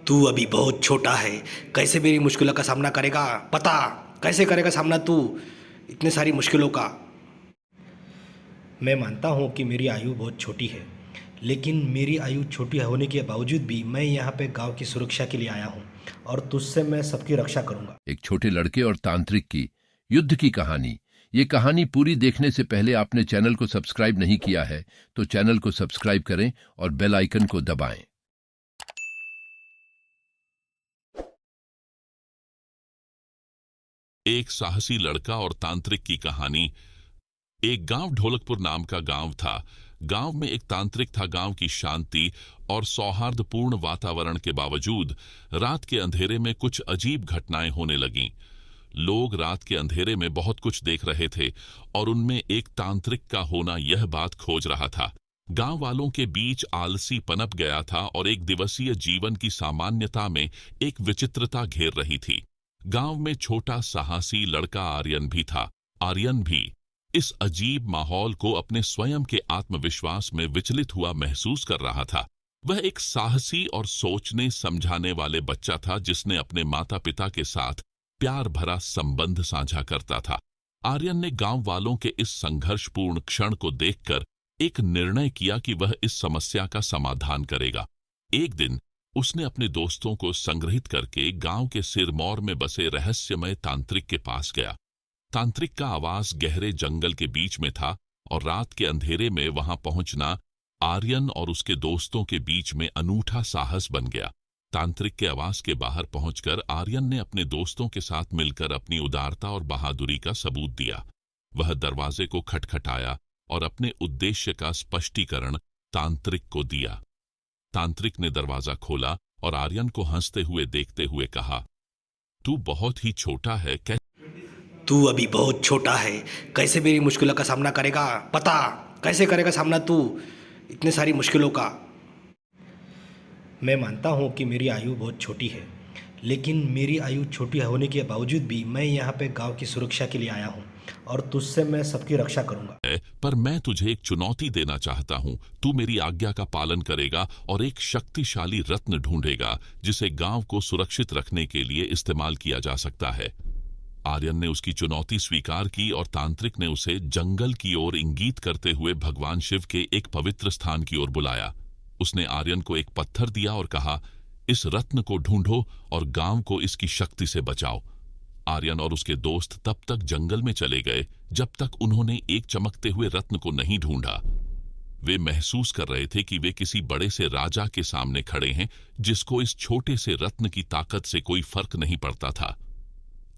तू अभी बहुत छोटा है। कैसे मेरी मुश्किलों का सामना करेगा? पता कैसे करेगा सामना तू इतने सारी मुश्किलों का? मैं मानता हूँ कि मेरी आयु बहुत छोटी है, लेकिन मेरी आयु छोटी होने के बावजूद भी मैं यहाँ पे गांव की सुरक्षा के लिए आया हूँ और तुझसे मैं सबकी रक्षा करूँगा। एक छोटे लड़के और तांत्रिक की युद्ध की कहानी। ये कहानी पूरी देखने से पहले आपने चैनल को सब्सक्राइब नहीं किया है तो चैनल को सब्सक्राइब करें और बेल आइकन को दबाएं। एक साहसी लड़का और तांत्रिक की कहानी। एक गांव ढोलकपुर नाम का गांव था। गांव में एक तांत्रिक था। गांव की शांति और सौहार्दपूर्ण वातावरण के बावजूद रात के अंधेरे में कुछ अजीब घटनाएं होने लगीं। लोग रात के अंधेरे में बहुत कुछ देख रहे थे और उनमें एक तांत्रिक का होना यह बात खोज रहा था। गांव वालों के बीच आलसी पनप गया था और एक दिवसीय जीवन की सामान्यता में एक विचित्रता घेर रही थी। गांव में छोटा साहसी लड़का आर्यन भी था। आर्यन भी इस अजीब माहौल को अपने स्वयं के आत्मविश्वास में विचलित हुआ महसूस कर रहा था। वह एक साहसी और सोचने समझाने वाले बच्चा था जिसने अपने माता पिता के साथ प्यार भरा संबंध साझा करता था। आर्यन ने गांव वालों के इस संघर्षपूर्ण क्षण को देखकर एक निर्णय किया कि वह इस समस्या का समाधान करेगा। एक दिन उसने अपने दोस्तों को संग्रहित करके गांव के सिरमौर में बसे रहस्यमय तांत्रिक के पास गया। तांत्रिक का आवास गहरे जंगल के बीच में था और रात के अंधेरे में वहां पहुंचना आर्यन और उसके दोस्तों के बीच में अनूठा साहस बन गया। तांत्रिक के आवास के बाहर पहुंचकर आर्यन ने अपने दोस्तों के साथ मिलकर अपनी उदारता और बहादुरी का सबूत दिया। वह दरवाजे को खटखटाया और अपने उद्देश्य का स्पष्टीकरण तांत्रिक को दिया। तांत्रिक ने दरवाजा खोला और आर्यन को हंसते हुए देखते हुए कहा, तू बहुत ही छोटा है। तू अभी बहुत छोटा है। कैसे मेरी मुश्किलों का सामना करेगा? पता कैसे करेगा सामना तू इतने सारी मुश्किलों का? मैं मानता हूँ कि मेरी आयु बहुत छोटी है, लेकिन मेरी आयु छोटी होने के बावजूद भी मैं यहाँ पे गांव की सुरक्षा के लिए आया हूँ और तुझसे मैं सबकी रक्षा करूँगा। पर मैं तुझे एक चुनौती देना चाहता हूँ। तू मेरी आज्ञा का पालन करेगा और एक शक्तिशाली रत्न ढूंढेगा जिसे गांव को सुरक्षित रखने के लिए इस्तेमाल किया जा सकता है। आर्यन ने उसकी चुनौती स्वीकार की और तांत्रिक ने उसे जंगल की ओर इंगित करते हुए भगवान शिव के एक पवित्र स्थान की ओर बुलाया। उसने आर्यन को एक पत्थर दिया और कहा, इस रत्न को ढूंढो और गांव को इसकी शक्ति से बचाओ। आर्यन और उसके दोस्त तब तक जंगल में चले गए जब तक उन्होंने एक चमकते हुए रत्न को नहीं ढूंढा। वे महसूस कर रहे थे कि वे किसी बड़े से राजा के सामने खड़े हैं जिसको इस छोटे से रत्न की ताकत से कोई फर्क नहीं पड़ता था।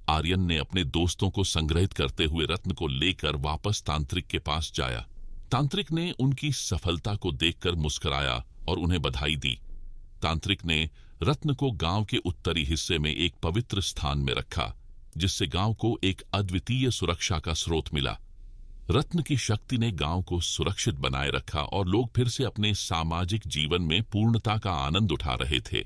आर्यन ने अपने दोस्तों को संग्रहित करते हुए रत्न को लेकर वापस तांत्रिक के पास जाया। तांत्रिक ने उनकी सफलता को देखकर मुस्कुराया और उन्हें बधाई दी। तांत्रिक ने रत्न को गांव के उत्तरी हिस्से में एक पवित्र स्थान में रखा, जिससे गांव को एक अद्वितीय सुरक्षा का स्रोत मिला। रत्न की शक्ति ने गांव को सुरक्षित बनाए रखा और लोग फिर से अपने सामाजिक जीवन में पूर्णता का आनंद उठा रहे थे।